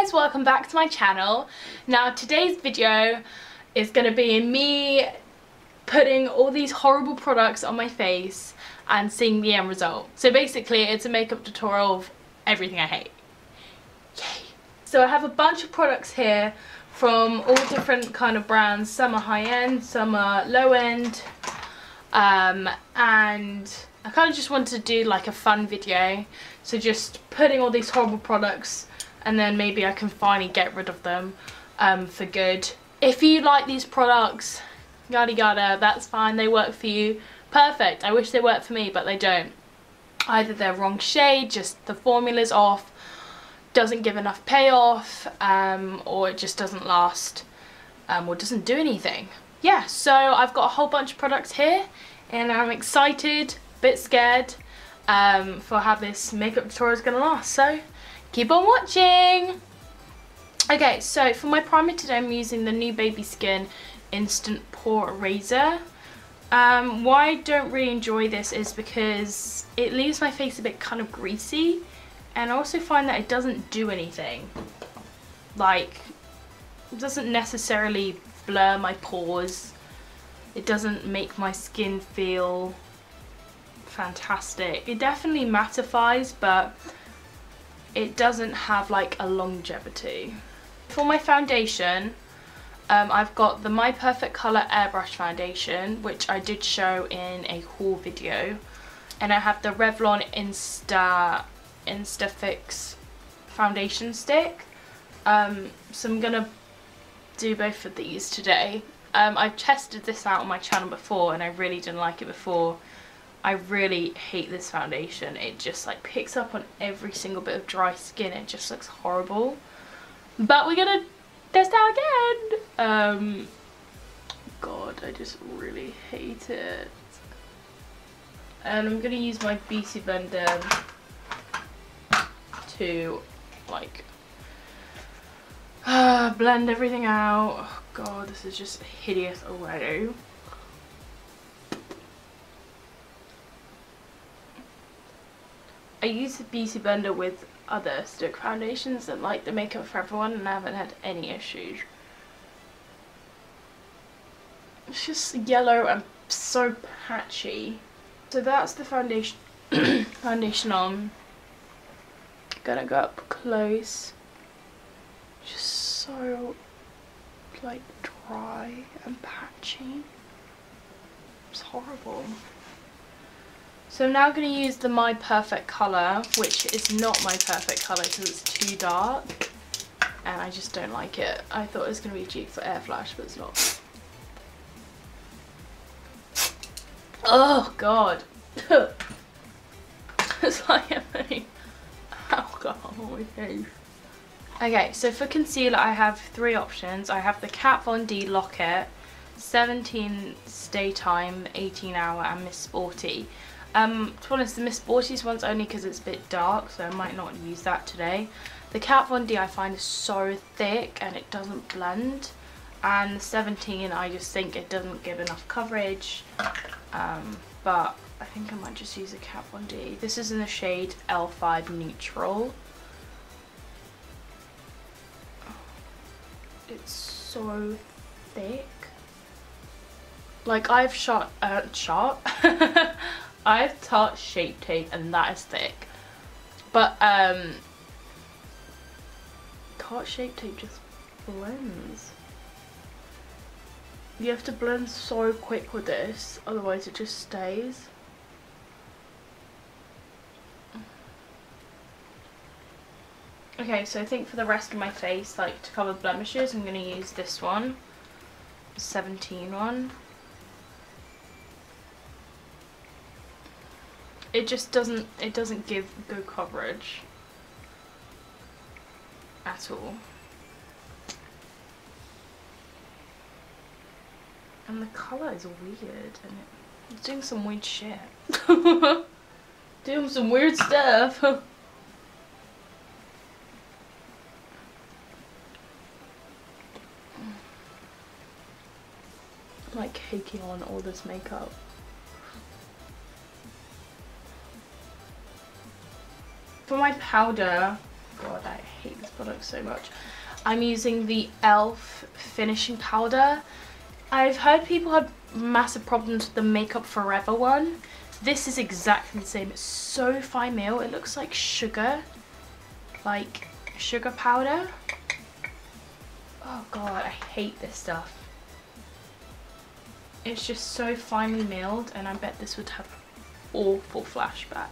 guys, welcome back to my channel. Now today's video is going to be me putting all these horrible products on my face and seeing the end result. So basically it's a makeup tutorial of everything I hate. Yay! So I have a bunch of products here from all different kind of brands. Some are high-end, some are low-end, and I kind of just wanted to do like a fun video. So just putting all these horrible products and then maybe I can finally get rid of them for good. If you like these products, yada yada, that's fine, they work for you, perfect. I wish they worked for me, but they don't. Either they're wrong shade, just the formula's off, doesn't give enough payoff, or it just doesn't last, or doesn't do anything. Yeah, so I've got a whole bunch of products here and I'm excited, a bit scared for how this makeup tutorial is going to last, so keep on watching! Okay, so for my primer today I'm using the new Baby Skin Instant Pore Eraser. Why I don't really enjoy this is because it leaves my face a bit kind of greasy, and I also find that it doesn't do anything. Like, it doesn't necessarily blur my pores, it doesn't make my skin feel fantastic. It definitely mattifies, but it doesn't have like a longevity. For my foundation, I've got the My Perfect Colour Airbrush Foundation, which I did show in a haul video, and I have the Revlon Instafix foundation stick. So I'm gonna do both of these today. I've tested this out on my channel before and I really didn't like it before. I really hate this foundation. It just like picks up on every single bit of dry skin. It just looks horrible. But we're gonna test out again. God, I just really hate it. And I'm gonna use my Beauty Blender to like blend everything out. Oh God, this is just hideous already. I use the Beauty Blender with other stick foundations and like the Makeup for Everyone, and I haven't had any issues. It's just yellow and so patchy. So that's the foundation foundation on. Gonna go up close. Just so like dry and patchy. It's horrible. So I'm now going to use the My Perfect Colour, which is not my perfect colour because it's too dark and I just don't like it. I thought it was going to be a cheek for air flash, but it's not. Oh God. It's like having alcohol on my face. Okay, so for concealer I have three options. I have the Kat Von D Lock-It, 17 Stay Time, 18 Hour and Miss Sporty. To be honest, the Miss Sporty's one's only because it's a bit dark, so I might not use that today. The Kat Von D I find is so thick and it doesn't blend, and the 17 I just think it doesn't give enough coverage, but I think I might just use the Kat Von D. This is in the shade L5 Neutral. It's so thick. Like I've I've Tarte Shape Tape and that is thick, but Tarte Shape Tape just blends. You have to blend so quick with this, otherwise it just stays. Okay, so I think for the rest of my face, like to cover blemishes, I'm going to use this one, the 17 one. It just doesn't give good coverage at all. And the colour is weird and it's doing some weird shit. Doing some weird stuff. I'm like caking on all this makeup. For my powder, God, I hate this product so much. I'm using the e.l.f. finishing powder. I've heard people had massive problems with the Makeup Forever one. This is exactly the same. It's so fine meal. It looks like sugar powder. Oh god, I hate this stuff. It's just so finely milled, and I bet this would have awful flashback.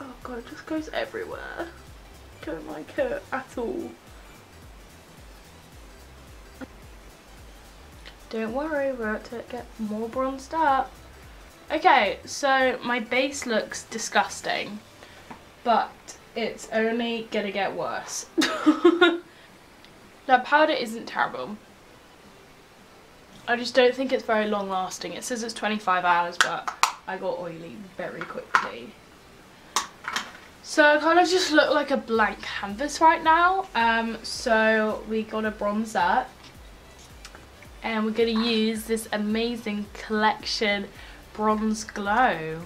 Oh god, it just goes everywhere. Don't like it at all. Don't worry, we're about to get more bronzed up. Okay, so my base looks disgusting, but it's only gonna get worse. That powder isn't terrible. I just don't think it's very long lasting. It says it's 25 hours, but I got oily very quickly. So I kind of just look like a blank canvas right now. So we gotta bronze up. And we're gonna use this amazing collection Bronze Glow.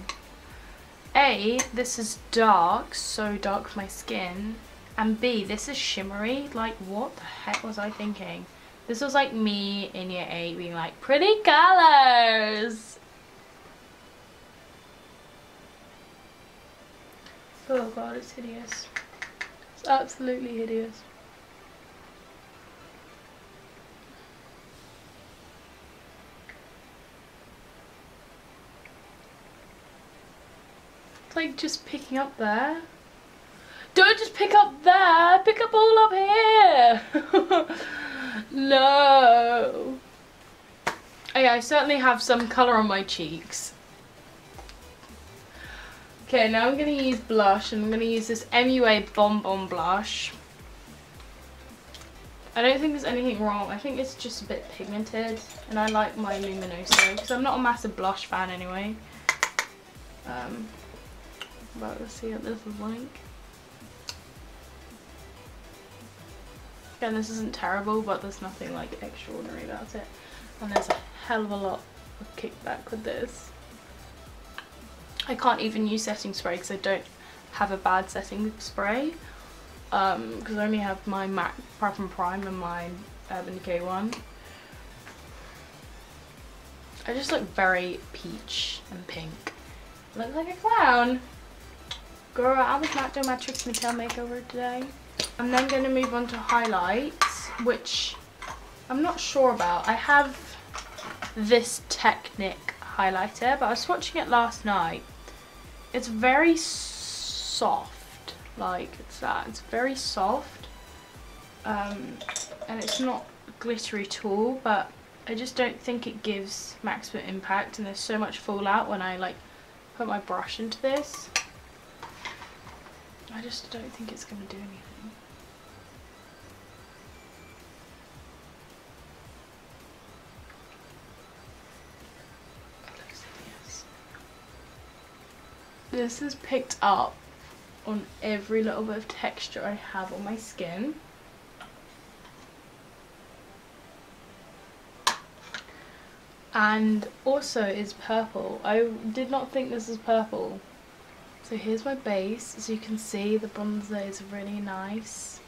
This is dark, so dark for my skin. And B, this is shimmery. Like, what the heck was I thinking? This was like me in year 8 being like, pretty colors. Oh god, it's hideous. It's absolutely hideous. It's like just picking up there. Don't just pick up there, pick up all up here. No. Okay, I certainly have some colour on my cheeks. Okay, now I'm going to use blush, and I'm going to use this MUA Bonbon blush. I don't think there's anything wrong. I think it's just a bit pigmented, and I like my Luminoso because I'm not a massive blush fan anyway. But let's see what this is like. Again, this isn't terrible, but there's nothing like extraordinary about it. And there's a hell of a lot of kickback with this. I can't even use setting spray because I don't have a bad setting spray. Because I only have my MAC Prep and Prime and my Urban Decay one. I just look very peach and pink. Look like a clown. Girl, I was not doing my Tricks Me Tail makeover today. I'm then going to move on to highlights, which I'm not sure about. I have this Technic highlighter, but I was swatching it last night. It's very soft, like it's that. It's very soft, and it's not glittery at all, but I just don't think it gives maximum impact, and there's so much fallout when I like put my brush into this. I just don't think it's going to do anything. This is picked up on every little bit of texture I have on my skin. And also is purple. I did not think this is purple. So here's my base. As you can see, the bronzer is really nice.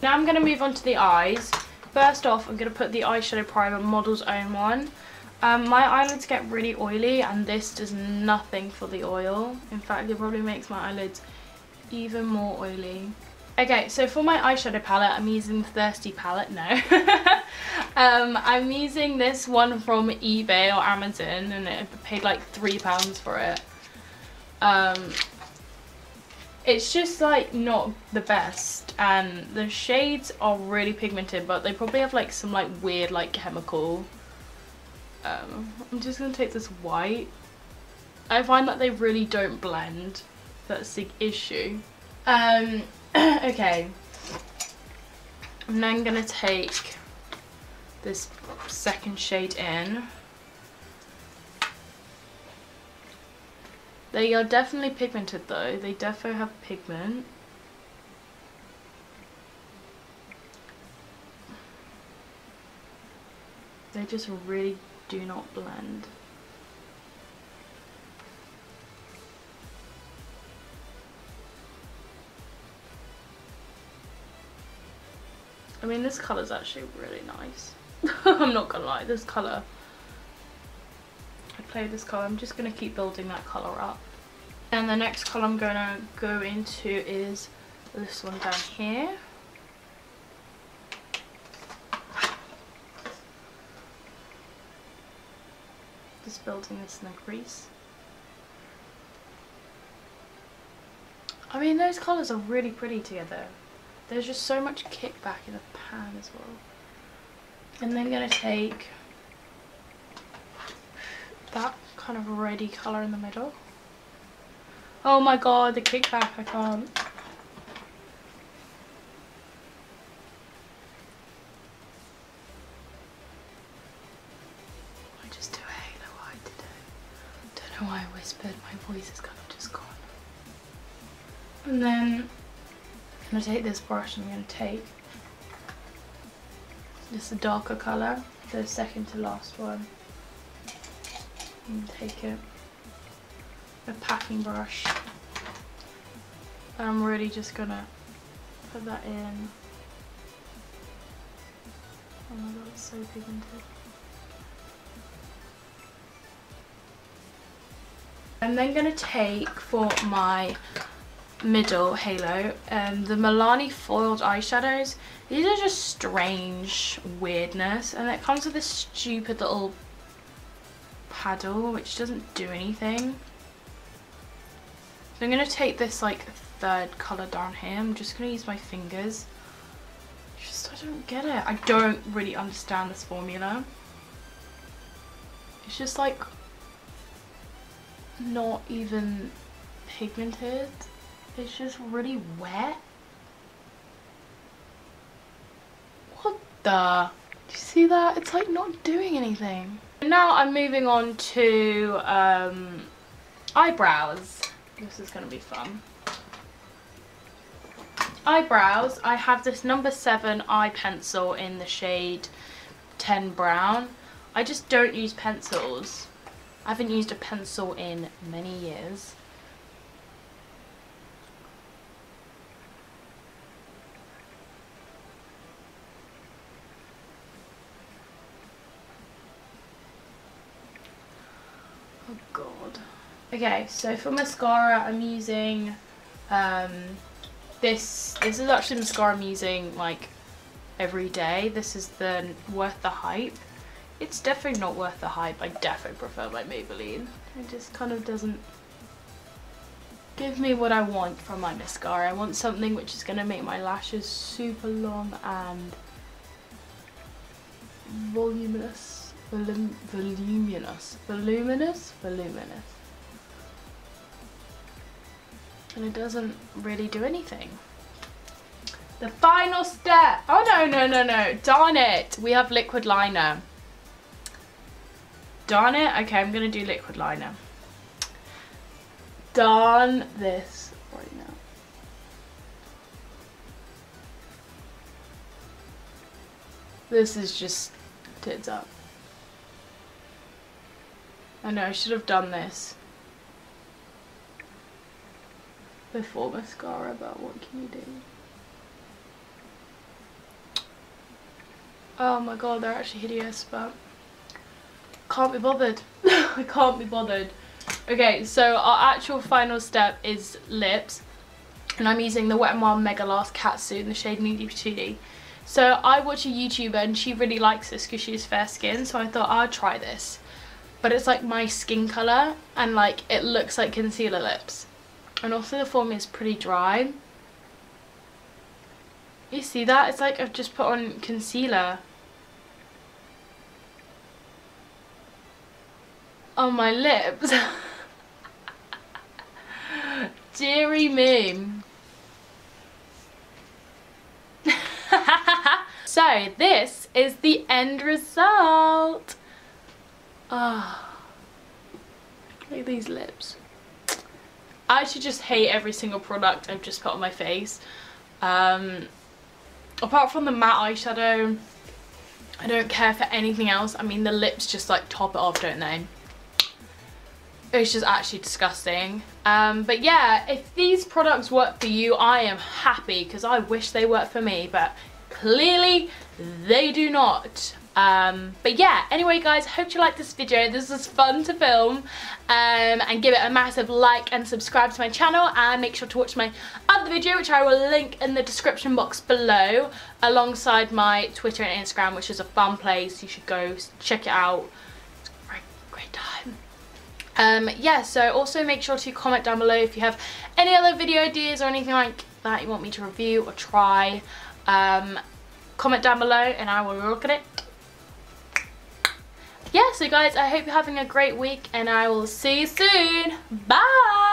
Now I'm going to move on to the eyes. First off, I'm going to put the eyeshadow primer, Model's Own one. My eyelids get really oily, and this does nothing for the oil. In fact, it probably makes my eyelids even more oily. Okay, so for my eyeshadow palette, I'm using the Thirsty palette. No. I'm using this one from eBay or Amazon, and I paid like £3 for it. It's just like not the best, and the shades are really pigmented, but they probably have like some like weird like chemical. I'm just gonna take this white. I find that they really don't blend. That's the issue. Okay. I'm then gonna take this second shade in. They are definitely pigmented though. They defo have pigment. They just really do not blend. I mean, this colour's actually really nice. I'm not gonna lie, this colour. I play this colour. I'm just gonna keep building that colour up. And the next colour I'm gonna go into is this one down here. Just building this in the crease. I mean, those colours are really pretty together. There's just so much kickback in the pan as well. And then I'm going to take that kind of reddy colour in the middle. Oh my god, the kickback, I can't. I just do a halo eye today. Don't know why I whispered, my voice is kind of just gone. And then I'm going to take this brush and I'm going to take just a darker colour, the second to last one, and take it, a packing brush, and I'm really just going to put that in. Oh my god, it's so pigmented. I'm then going to take for my middle halo the Milani foiled eyeshadows. These are just strange weirdness, and it comes with this stupid little paddle which doesn't do anything. So I'm going to take this like third colour down here. I'm just going to use my fingers. I don't get it. I don't really understand this formula. It's just like not even pigmented. It's just really wet. What the? Do you see that? It's like not doing anything. Now I'm moving on to eyebrows. This is going to be fun. Eyebrows, I have this number 7 eye pencil in the shade 10 brown. I just don't use pencils. I haven't used a pencil in many years. Oh god. Okay, so for mascara I'm using this is actually mascara I'm using like every day. This is the Worth the Hype. It's definitely not worth the hype. I definitely prefer my Maybelline. It just kind of doesn't give me what I want from my mascara. I want something which is going to make my lashes super long and voluminous. Voluminous. And it doesn't really do anything. The final step. Oh no. Darn it. We have liquid liner. Darn it. Okay, I'm going to do liquid liner. Darn this right now. This is just tits up. I know, I should have done this before mascara, but what can you do? Oh my god, they're actually hideous, but can't be bothered. I can't be bothered. Okay, so our actual final step is lips, and I'm using the Wet n Wild Mega Last Catsuit in the shade Needy Patootie. So I watch a YouTuber and she really likes this because she has fair skin, so I thought I'd try this. But it's like my skin colour, and like it looks like concealer lips. And also the formula is pretty dry. You see that? It's like I've just put on concealer on my lips. Deary me. So this is the end result. Ah, look at these lips. I actually just hate every single product I've just put on my face. Apart from the matte eyeshadow, I don't care for anything else. I mean, the lips just like top it off, don't they? It's just actually disgusting. But yeah, if these products work for you, I am happy because I wish they worked for me, but clearly they do not. But yeah, anyway guys, hope you liked this video. This was fun to film, and give it a massive like and subscribe to my channel, and make sure to watch my other video, which I will link in the description box below, alongside my Twitter and Instagram, which is a fun place. You should go check it out. It's a great time. Yeah, so also make sure to comment down below if you have any other video ideas or anything like that you want me to review or try. Comment down below and I will look at it. Yeah, so guys, I hope you're having a great week, and I will see you soon. Bye!